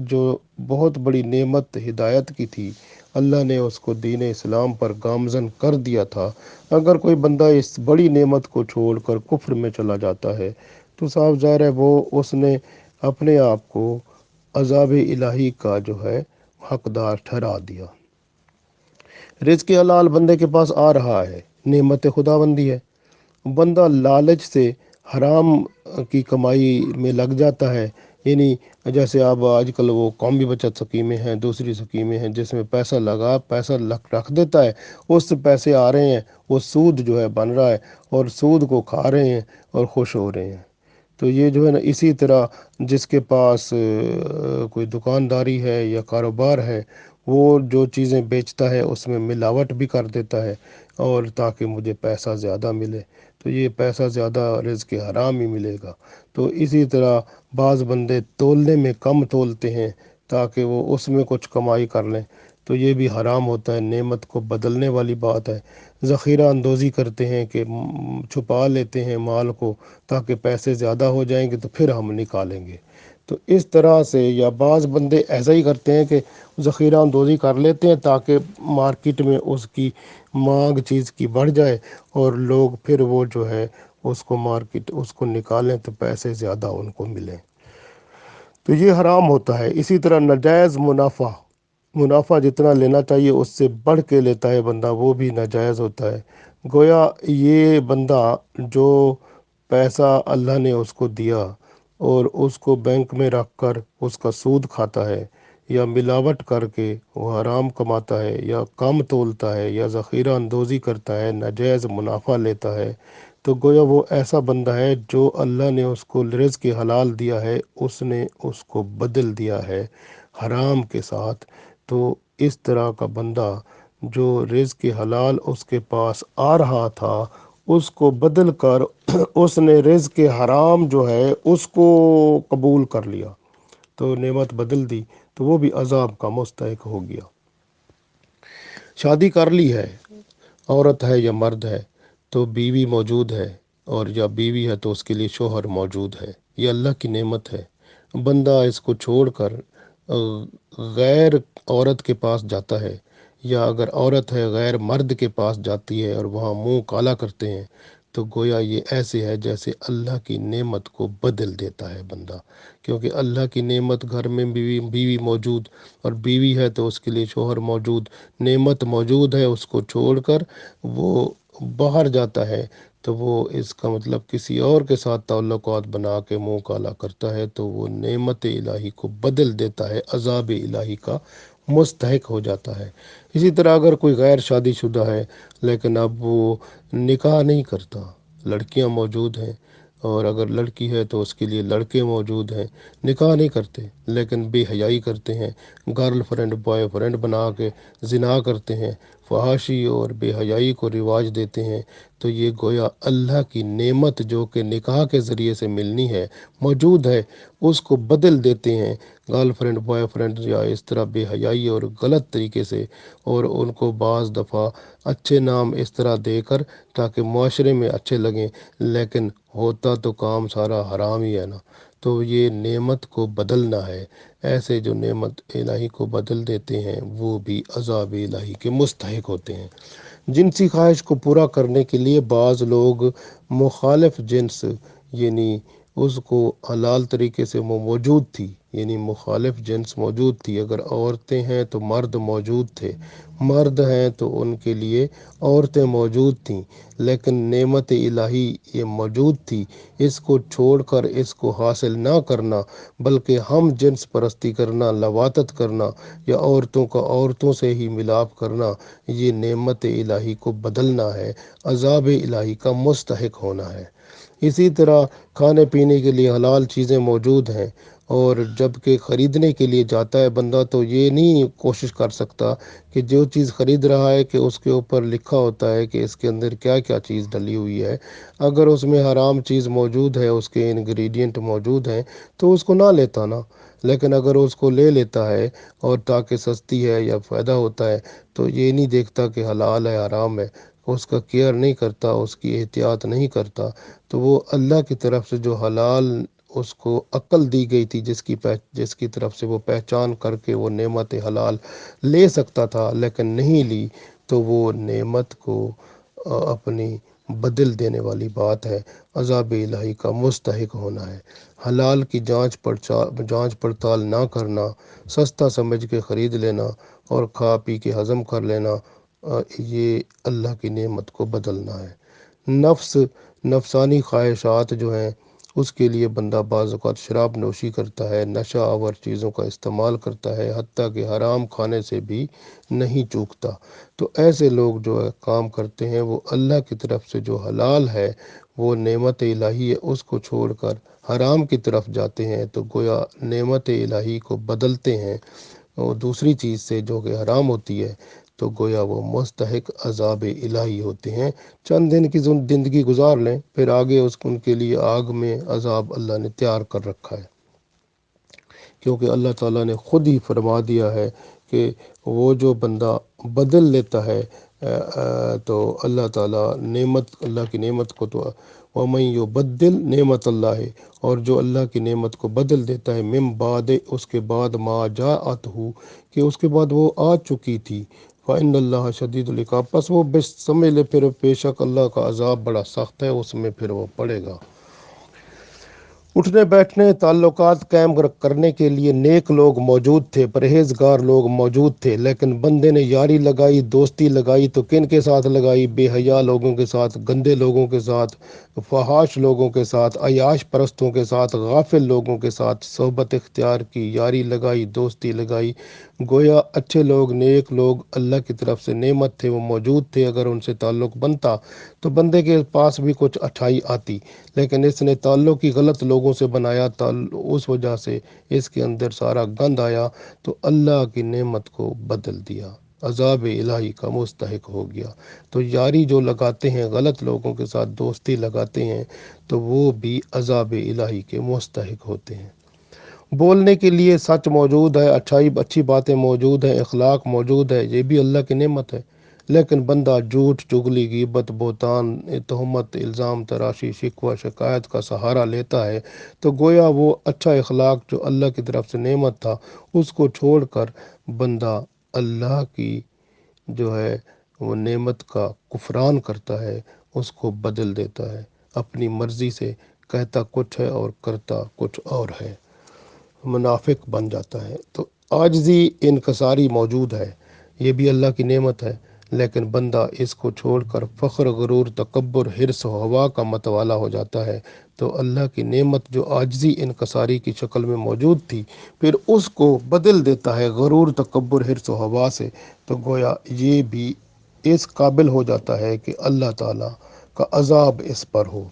جو بہت بڑی نعمت ہدایت کی تھی، اللہ نے اس کو دین اسلام پر گامزن کر دیا تھا۔ اگر کوئی بندہ اس بڑی نعمت کو چھوڑ کر کفر میں چلا جاتا ہے تو صاف ظاہر ہے وہ اس نے اپنے آپ کو عذاب الہی کا جو ہے حقدار ٹھہرا دیا۔ رزق حلال بندے کے پاس آ رہا ہے، نعمت خداوندی ہے، بندہ لالچ سے حرام کی کمائی میں لگ جاتا ہے، یعنی جیسے اب آج کل وہ قومی بچت سکیمیں ہیں، دوسری سکیمیں ہیں جس میں پیسہ رکھ دیتا ہے، اس سے پیسے آ رہے ہیں، وہ سود جو ہے بن رہا ہے اور سود کو کھا رہے ہیں اور خوش ہو رہے ہیں۔ تو یہ جو ہے نا اسی طرح جس کے پاس کوئی دکانداری ہے یا کاروبار ہے، وہ جو چیزیں بیچتا ہے اس میں ملاوٹ بھی کر دیتا ہے، اور تاکہ مجھے پیسہ زیادہ ملے، تو یہ پیسہ زیادہ رزق حرام ہی ملے گا۔ تو اسی طرح بعض بندے تولنے میں کم تولتے ہیں تاکہ وہ اس میں کچھ کمائی کر لیں، تو یہ بھی حرام ہوتا ہے، نعمت کو بدلنے والی بات ہے۔ ذخیرہ اندوزی کرتے ہیں کہ چھپا لیتے ہیں مال کو تاکہ پیسے زیادہ ہو جائیں گے تو پھر ہم نکالیں گے، تو اس طرح سے یا بعض بندے ایسا ہی کرتے ہیں کہ ذخیرہ اندوزی کر لیتے ہیں تاکہ مارکیٹ میں اس کی مانگ چیز کی بڑھ جائے اور لوگ پھر وہ جو ہے اس کو نکالیں تو پیسے زیادہ ان کو ملیں، تو یہ حرام ہوتا ہے۔ اسی طرح ناجائز منافع جتنا لینا چاہیے اس سے بڑھ کے لیتا ہے بندہ، وہ بھی ناجائز ہوتا ہے۔ گویا یہ بندہ جو پیسہ اللہ نے اس کو دیا اور اس کو بینک میں رکھ کر اس کا سود کھاتا ہے، یا ملاوٹ کر کے وہ حرام کماتا ہے، یا کم تولتا ہے، یا ذخیرہ اندوزی کرتا ہے، ناجائز منافع لیتا ہے، تو گویا وہ ایسا بندہ ہے جو اللہ نے اس کو رزق حلال دیا ہے اس نے اس کو بدل دیا ہے حرام کے ساتھ۔ تو اس طرح کا بندہ جو رزق حلال اس کے پاس آ رہا تھا اس کو بدل کر اس نے رزق حرام جو ہے اس کو قبول کر لیا، تو نعمت بدل دی، تو وہ بھی عذاب کا مستحق ہو گیا۔ شادی کر لی ہے، عورت ہے یا مرد ہے، تو بیوی موجود ہے، اور یا بیوی ہے تو اس کے لیے شوہر موجود ہے، یہ اللہ کی نعمت ہے۔ بندہ اس کو چھوڑ کر غیر عورت کے پاس جاتا ہے، یا اگر عورت ہے غیر مرد کے پاس جاتی ہے اور وہاں منہ کالا کرتے ہیں، تو گویا یہ ایسے ہے جیسے اللہ کی نعمت کو بدل دیتا ہے بندہ، کیونکہ اللہ کی نعمت گھر میں بیوی موجود، اور بیوی ہے تو اس کے لیے شوہر موجود، نعمت موجود ہے، اس کو چھوڑ کر وہ باہر جاتا ہے، تو وہ اس کا مطلب کسی اور کے ساتھ تعلقات بنا کے منہ کالا کرتا ہے، تو وہ نعمت الہی کو بدل دیتا ہے، عذاب الہی کا مستحق ہو جاتا ہے۔ اسی طرح اگر کوئی غیر شادی شدہ ہے لیکن اب وہ نکاح نہیں کرتا، لڑکیاں موجود ہیں، اور اگر لڑکی ہے تو اس کے لیے لڑکے موجود ہیں، نکاح نہیں کرتے لیکن بے حیائی کرتے ہیں، گرل فرینڈ بوائے فرینڈ بنا کے زنا کرتے ہیں، فحاشی اور بے حیائی کو رواج دیتے ہیں، تو یہ گویا اللہ کی نعمت جو کہ نکاح کے ذریعے سے ملنی ہے موجود ہے اس کو بدل دیتے ہیں، گرل فرینڈ بوائے فرینڈ یا اس طرح بے حیائی اور غلط طریقے سے، اور ان کو بعض دفعہ اچھے نام اس طرح دے کر تاکہ معاشرے میں اچھے لگیں، لیکن ہوتا تو کام سارا حرام ہی ہے نا۔ تو یہ نعمت کو بدلنا ہے، ایسے جو نعمت الہی کو بدل دیتے ہیں وہ بھی عذاب الہی کے مستحق ہوتے ہیں۔ جنسی خواہش کو پورا کرنے کے لیے بعض لوگ مخالف جنس یعنی اس کو حلال طریقے سے وہ موجود تھی، یعنی مخالف جنس موجود تھی۔ اگر عورتیں ہیں تو مرد موجود تھے، مرد ہیں تو ان کے لیے عورتیں موجود تھیں، لیکن نعمت الہی یہ موجود تھی۔ اس کو چھوڑ کر اس کو حاصل نہ کرنا، بلکہ ہم جنس پرستی کرنا، لواطت کرنا یا عورتوں کا عورتوں سے ہی ملاپ کرنا، یہ نعمت الہی کو بدلنا ہے، عذاب الہی کا مستحق ہونا ہے۔ اسی طرح کھانے پینے کے لیے حلال چیزیں موجود ہیں، اور جب کہ خریدنے کے لیے جاتا ہے بندہ تو یہ نہیں کوشش کر سکتا کہ جو چیز خرید رہا ہے کہ اس کے اوپر لکھا ہوتا ہے کہ اس کے اندر کیا کیا چیز ڈلی ہوئی ہے۔ اگر اس میں حرام چیز موجود ہے، اس کے انگریڈینٹ موجود ہیں، تو اس کو نہ لیتا نا۔ لیکن اگر اس کو لے لیتا ہے اور تاکہ سستی ہے یا فائدہ ہوتا ہے، تو یہ نہیں دیکھتا کہ حلال ہے حرام ہے، اس کا کیئر نہیں کرتا، اس کی احتیاط نہیں کرتا، تو وہ اللہ کی طرف سے جو حلال اس کو عقل دی گئی تھی، جس کی طرف سے وہ پہچان کر کے وہ نعمت حلال لے سکتا تھا لیکن نہیں لی، تو وہ نعمت کو اپنی بدل دینے والی بات ہے، عذاب الہی کا مستحق ہونا ہے۔ حلال کی جانچ پڑتال نہ کرنا، سستا سمجھ کے خرید لینا اور کھا پی کے ہضم کر لینا، یہ اللہ کی نعمت کو بدلنا ہے۔ نفسانی خواہشات جو ہیں، اس کے لیے بندہ بعض اوقات شراب نوشی کرتا ہے، نشہ آور چیزوں کا استعمال کرتا ہے، حتیٰ کہ حرام کھانے سے بھی نہیں چوکتا۔ تو ایسے لوگ جو ہے کام کرتے ہیں، وہ اللہ کی طرف سے جو حلال ہے، وہ نعمت الہی ہے، اس کو چھوڑ کر حرام کی طرف جاتے ہیں، تو گویا نعمت الہی کو بدلتے ہیں اور دوسری چیز سے جو کہ حرام ہوتی ہے، تو گویا وہ مستحق عذاب الہی ہوتے ہیں۔ چند دن کی زندگی گزار لیں، پھر آگے ان کے لیے آگ میں عذاب اللہ نے تیار کر رکھا ہے، کیونکہ اللہ تعالیٰ نے خود ہی فرما دیا ہے کہ وہ جو بندہ بدل لیتا ہے تو اللہ تعالیٰ اللہ کی نعمت کو تو وَمَن يُبَدِّلْ نعمت اللہ، اور جو اللہ کی نعمت کو بدل دیتا ہے من بعد، اس کے بعد ما جاءتہ، کہ اس کے بعد وہ آ چکی تھی، فَإِنَّ اللَّهَ شَدِيدُ الْعِقَابِ، پس وہ سمجھ لے پھر بے شک اللہ کا عذاب بڑا سخت ہے، اس میں پھر وہ پڑے گا۔ اٹھنے بیٹھنے تعلقات قائم کرنے کے لیے نیک لوگ موجود تھے، پرہیزگار لوگ موجود تھے، لیکن بندے نے یاری لگائی، دوستی لگائی تو کن کے ساتھ لگائی؟ بے حیا لوگوں کے ساتھ، گندے لوگوں کے ساتھ، فحاش لوگوں کے ساتھ، عیاش پرستوں کے ساتھ، غافل لوگوں کے ساتھ صحبت اختیار کی، یاری لگائی، دوستی لگائی۔ گویا اچھے لوگ، نیک لوگ اللہ کی طرف سے نعمت تھے، وہ موجود تھے، اگر ان سے تعلق بنتا تو بندے کے پاس بھی کچھ اچھائی آتی، لیکن اس نے تعلق ہی غلط لوگوں سے بنایا، اس وجہ سے اس کے اندر سارا گند آیا، تو اللہ کی نعمت کو بدل دیا، عذاب الہی کا مستحق ہو گیا۔ تو یاری جو لگاتے ہیں، غلط لوگوں کے ساتھ دوستی لگاتے ہیں، تو وہ بھی عذاب الہی کے مستحق ہوتے ہیں۔ بولنے کے لیے سچ موجود ہے، اچھی باتیں موجود ہیں، اخلاق موجود ہے، یہ بھی اللہ کی نعمت ہے، لیکن بندہ جھوٹ، چغلی، غیبت، بہتان، تہمت، الزام تراشی، شکوہ شکایت کا سہارا لیتا ہے، تو گویا وہ اچھا اخلاق جو اللہ کی طرف سے نعمت تھا، اس کو چھوڑ کر بندہ اللہ کی جو ہے وہ نعمت کا کفران کرتا ہے، اس کو بدل دیتا ہے، اپنی مرضی سے کہتا کچھ ہے اور کرتا کچھ اور ہے، منافق بن جاتا ہے۔ تو عاجزی، انکساری موجود ہے، یہ بھی اللہ کی نعمت ہے، لیکن بندہ اس کو چھوڑ کر فخر، غرور، تکبر، حرص و ہوا کا متوالا ہو جاتا ہے، تو اللہ کی نعمت جو عاجزی، انکساری کی شکل میں موجود تھی، پھر اس کو بدل دیتا ہے غرور، تکبر، حرص و ہوا سے، تو گویا یہ بھی اس قابل ہو جاتا ہے کہ اللہ تعالیٰ کا عذاب اس پر ہو۔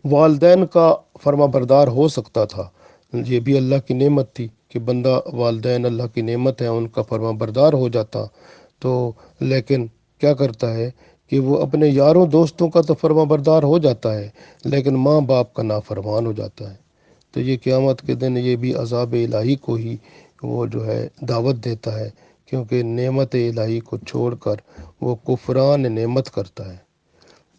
والدین کا فرما بردار ہو سکتا تھا، یہ بھی اللہ کی نعمت تھی کہ بندہ، والدین اللہ کی نعمت ہے، ان کا فرما بردار ہو جاتا، تو لیکن کیا کرتا ہے کہ وہ اپنے یاروں دوستوں کا تو فرما بردار ہو جاتا ہے، لیکن ماں باپ کا نافرمان ہو جاتا ہے، تو یہ قیامت کے دن یہ بھی عذاب الہی کو ہی وہ جو ہے دعوت دیتا ہے، کیونکہ نعمت الہی کو چھوڑ کر وہ کفران نعمت کرتا ہے۔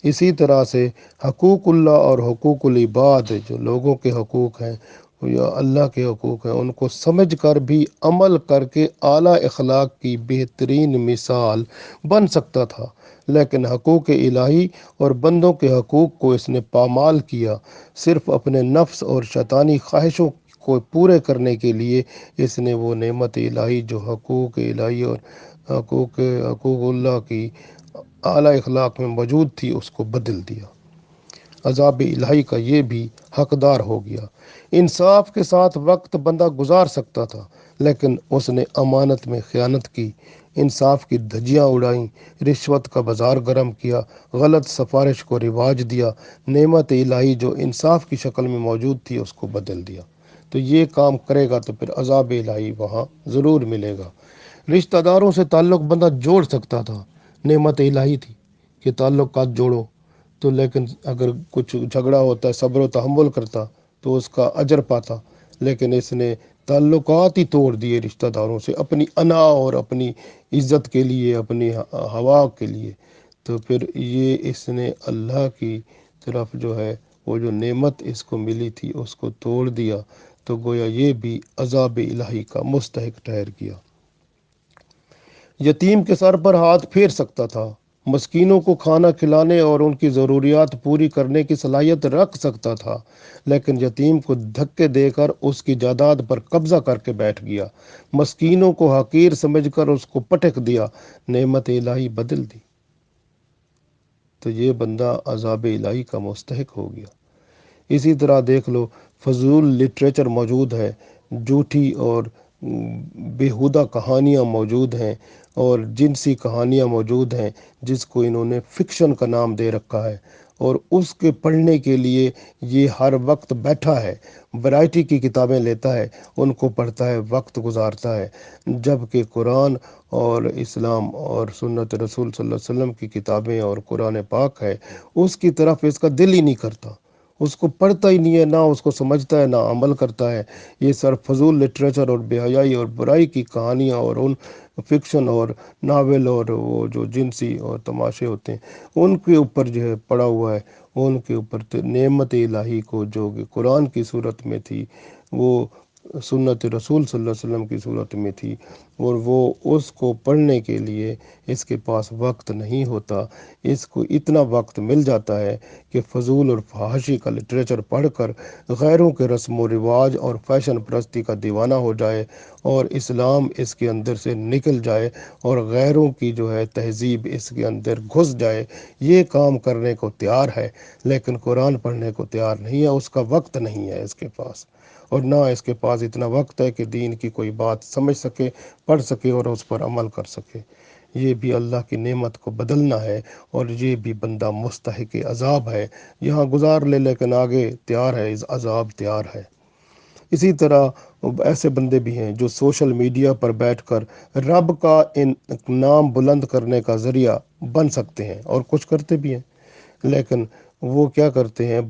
اسی طرح سے حقوق اللہ اور حقوق العباد، جو لوگوں کے حقوق ہیں، یا اللہ کے حقوق ہیں، ان کو سمجھ کر بھی عمل کر کے اعلیٰ اخلاق کی بہترین مثال بن سکتا تھا، لیکن حقوق الہی اور بندوں کے حقوق کو اس نے پامال کیا۔ صرف اپنے نفس اور شیطانی خواہشوں کو پورے کرنے کے لیے اس نے وہ نعمت الہی جو حقوق الہی اور حقوق اللہ کی اعلیٰ اخلاق میں موجود تھی اس کو بدل دیا۔ عذاب الہی کا یہ بھی حقدار ہو گیا۔ انصاف کے ساتھ وقت بندہ گزار سکتا تھا، لیکن اس نے امانت میں خیانت کی، انصاف کی دھجیاں اڑائیں، رشوت کا بازار گرم کیا، غلط سفارش کو رواج دیا، نعمت الہی جو انصاف کی شکل میں موجود تھی اس کو بدل دیا۔ تو یہ کام کرے گا تو پھر عذاب الہی وہاں ضرور ملے گا۔ رشتہ داروں سے تعلق بندہ جوڑ سکتا تھا، نعمت الہی تھی کہ تعلقات جوڑو، تو لیکن اگر کچھ جھگڑا ہوتا ہے صبر و تحمل کرتا تو اس کا اجر پاتا، لیکن اس نے تعلقات ہی توڑ دیے رشتہ داروں سے، اپنی انا اور اپنی عزت کے لیے، اپنی ہوا کے لیے۔ تو پھر یہ اس نے اللہ کی طرف جو ہے وہ جو نعمت اس کو ملی تھی اس کو توڑ دیا، تو گویا یہ بھی عذاب الہی کا مستحق ٹھہر گیا۔ یتیم کے سر پر ہاتھ پھیر سکتا تھا، مسکینوں کو کھانا کھلانے اور ان کی ضروریات پوری کرنے کی صلاحیت رکھ سکتا تھا، لیکن یتیم کو دھکے دے کر اس کی جائیداد پر قبضہ کر کے بیٹھ گیا، مسکینوں کو حقیر سمجھ کر اس کو پٹک دیا، نعمت الہی بدل دی، تو یہ بندہ عذاب الہی کا مستحق ہو گیا۔ اسی طرح دیکھ لو، فضول لٹریچر موجود ہے، جھوٹی اور بیہودہ کہانیاں موجود ہیں، اور جنسی کہانیاں موجود ہیں جس کو انہوں نے فکشن کا نام دے رکھا ہے، اور اس کے پڑھنے کے لیے یہ ہر وقت بیٹھا ہے، ورائٹی کی کتابیں لیتا ہے، ان کو پڑھتا ہے، وقت گزارتا ہے، جبکہ قرآن اور اسلام اور سنت رسول صلی اللہ علیہ وسلم کی کتابیں اور قرآن پاک ہے، اس کی طرف اس کا دل ہی نہیں کرتا، اس کو پڑھتا ہی نہیں ہے، نہ اس کو سمجھتا ہے، نہ عمل کرتا ہے۔ یہ سر فضول لٹریچر اور بے حیائی اور برائی کی کہانیاں اور ان فکشن اور ناول اور وہ جو جنسی اور تماشے ہوتے ہیں ان کے اوپر جو ہے پڑا ہوا ہے، ان کے اوپر نعمت الہی کو جو کہ قرآن کی صورت میں تھی، وہ سنت رسول صلی اللہ علیہ وسلم کی صورت میں تھی، اور وہ اس کو پڑھنے کے لیے اس کے پاس وقت نہیں ہوتا۔ اس کو اتنا وقت مل جاتا ہے کہ فضول اور فحاشی کا لٹریچر پڑھ کر غیروں کے رسم و رواج اور فیشن پرستی کا دیوانہ ہو جائے، اور اسلام اس کے اندر سے نکل جائے، اور غیروں کی جو ہے تہذیب اس کے اندر گھس جائے۔ یہ کام کرنے کو تیار ہے، لیکن قرآن پڑھنے کو تیار نہیں ہے، اس کا وقت نہیں ہے اس کے پاس، اور نہ اس کے پاس اتنا وقت ہے کہ دین کی کوئی بات سمجھ سکے، پڑھ سکے اور اس پر عمل کر سکے۔ یہ بھی اللہ کی نعمت کو بدلنا ہے، اور یہ بھی بندہ مستحق عذاب ہے، یہاں گزار لے لیکن آگے تیار ہے، عذاب تیار ہے۔ اسی طرح ایسے بندے بھی ہیں جو سوشل میڈیا پر بیٹھ کر رب کا نام بلند کرنے کا ذریعہ بن سکتے ہیں، اور کچھ کرتے بھی ہیں، لیکن وہ کیا کرتے ہیں،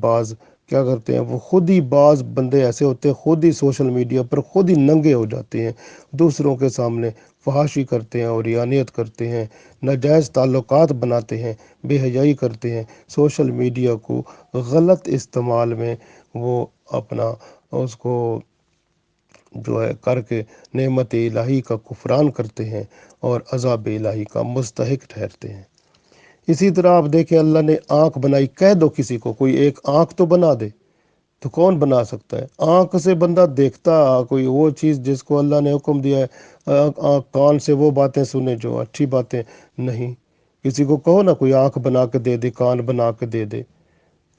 کیا کرتے ہیں، وہ خود ہی بعض بندے ایسے ہوتے ہیں، خود ہی سوشل میڈیا پر خود ہی ننگے ہو جاتے ہیں، دوسروں کے سامنے فحاشی کرتے ہیں اور یانیت کرتے ہیں، ناجائز تعلقات بناتے ہیں، بے حیائی کرتے ہیں، سوشل میڈیا کو غلط استعمال میں وہ اپنا اس کو جو ہے کر کے نعمت الہی کا کفران کرتے ہیں اور عذاب الہی کا مستحق ٹھہرتے ہیں۔ اسی طرح آپ دیکھیں، اللہ نے آنکھ بنائی، کہہ دو کسی کو، کوئی ایک آنکھ تو بنا دے، تو کون بنا سکتا ہے؟ آنکھ سے بندہ دیکھتا کوئی وہ چیز جس کو اللہ نے حکم دیا ہے، کان سے وہ باتیں سنے جو اچھی باتیں نہیں۔ کسی کو کہو نا کوئی آنکھ بنا کے دے دے، کان بنا کے دے دے،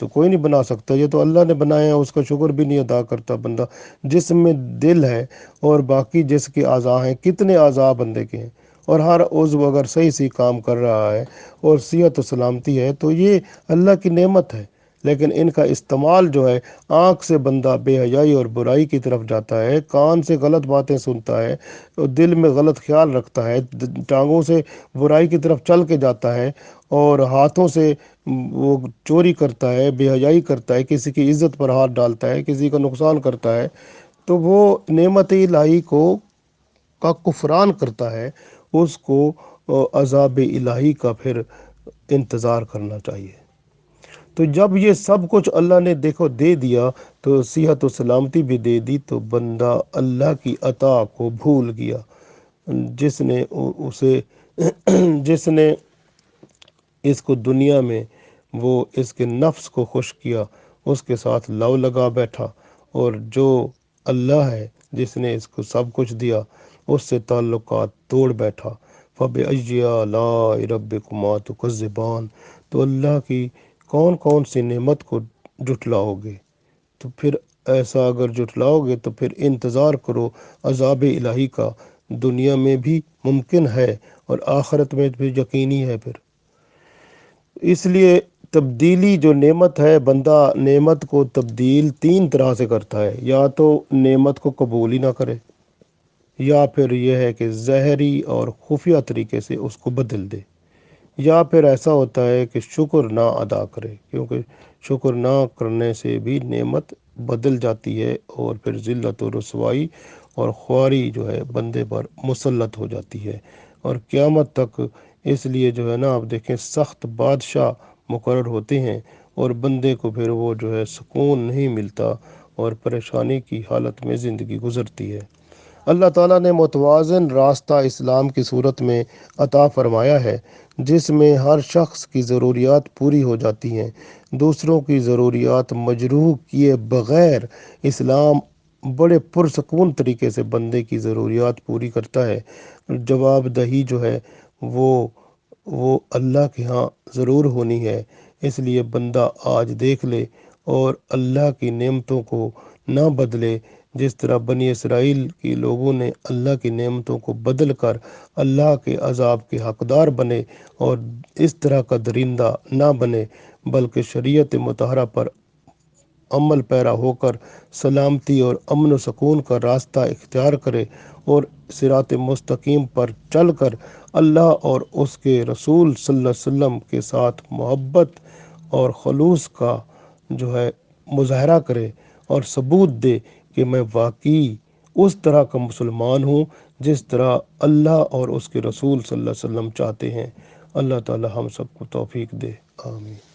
تو کوئی نہیں بنا سکتا، یہ تو اللہ نے بنایا ہے، اس کا شکر بھی نہیں ادا کرتا بندہ۔ جسم میں دل ہے اور باقی جس کے اعضاء ہیں، کتنے اعضاء بندے کے ہیں، اور ہر عضو اگر صحیح کام کر رہا ہے اور صحت و سلامتی ہے تو یہ اللہ کی نعمت ہے، لیکن ان کا استعمال جو ہے، آنکھ سے بندہ بے حیائی اور برائی کی طرف جاتا ہے، کان سے غلط باتیں سنتا ہے، دل میں غلط خیال رکھتا ہے، ٹانگوں سے برائی کی طرف چل کے جاتا ہے، اور ہاتھوں سے وہ چوری کرتا ہے، بے حیائی کرتا ہے، کسی کی عزت پر ہاتھ ڈالتا ہے، کسی کا نقصان کرتا ہے، تو وہ نعمت الہی کا کفران کرتا ہے، اس کو عذاب الہی کا پھر انتظار کرنا چاہیے۔ تو جب یہ سب کچھ اللہ نے دیکھو دے دیا، تو صحت و سلامتی بھی دے دی، تو بندہ اللہ کی عطا کو بھول گیا۔ جس نے اسے جس نے اس کو دنیا میں وہ اس کے نفس کو خوش کیا، اس کے ساتھ لو لگا بیٹھا، اور جو اللہ ہے جس نے اس کو سب کچھ دیا، اس سے تعلقات توڑ بیٹھا۔ فَبِأَيِّ آلَاءِ رَبِّكُمَا تُكَذِّبَانِ، تو اللہ کی کون کون سی نعمت کو جھٹلاؤ گے؟ تو پھر ایسا اگر جھٹلاؤ گے تو پھر انتظار کرو عذاب الہی کا، دنیا میں بھی ممکن ہے اور آخرت میں بھی یقینی ہے۔ پھر اس لیے تبدیلی جو نعمت ہے، بندہ نعمت کو تبدیل تین طرح سے کرتا ہے، یا تو نعمت کو قبول ہی نہ کرے، یا پھر یہ ہے کہ ظاہری اور خفیہ طریقے سے اس کو بدل دے، یا پھر ایسا ہوتا ہے کہ شکر نہ ادا کرے، کیونکہ شکر نہ کرنے سے بھی نعمت بدل جاتی ہے، اور پھر ذلت و رسوائی اور خواری جو ہے بندے پر مسلط ہو جاتی ہے، اور قیامت تک۔ اس لیے جو ہے نا، آپ دیکھیں سخت بادشاہ مقرر ہوتے ہیں، اور بندے کو پھر وہ جو ہے سکون نہیں ملتا، اور پریشانی کی حالت میں زندگی گزرتی ہے۔ اللہ تعالیٰ نے متوازن راستہ اسلام کی صورت میں عطا فرمایا ہے، جس میں ہر شخص کی ضروریات پوری ہو جاتی ہیں، دوسروں کی ضروریات مجروح کیے بغیر اسلام بڑے پرسکون طریقے سے بندے کی ضروریات پوری کرتا ہے۔ جواب دہی جو ہے وہ اللہ کے ہاں ضرور ہونی ہے، اس لیے بندہ آج دیکھ لے اور اللہ کی نعمتوں کو نہ بدلے، جس طرح بنی اسرائیل کے لوگوں نے اللہ کی نعمتوں کو بدل کر اللہ کے عذاب کے حقدار بنے، اور اس طرح کا درندہ نہ بنے، بلکہ شریعت مطہرہ پر عمل پیرا ہو کر سلامتی اور امن و سکون کا راستہ اختیار کرے، اور صراط مستقیم پر چل کر اللہ اور اس کے رسول صلی اللہ علیہ وسلم کے ساتھ محبت اور خلوص کا جو ہے مظاہرہ کرے، اور ثبوت دے کہ میں واقعی اس طرح کا مسلمان ہوں جس طرح اللہ اور اس کے رسول صلی اللہ علیہ وسلم چاہتے ہیں۔ اللہ تعالی ہم سب کو توفیق دے، آمین۔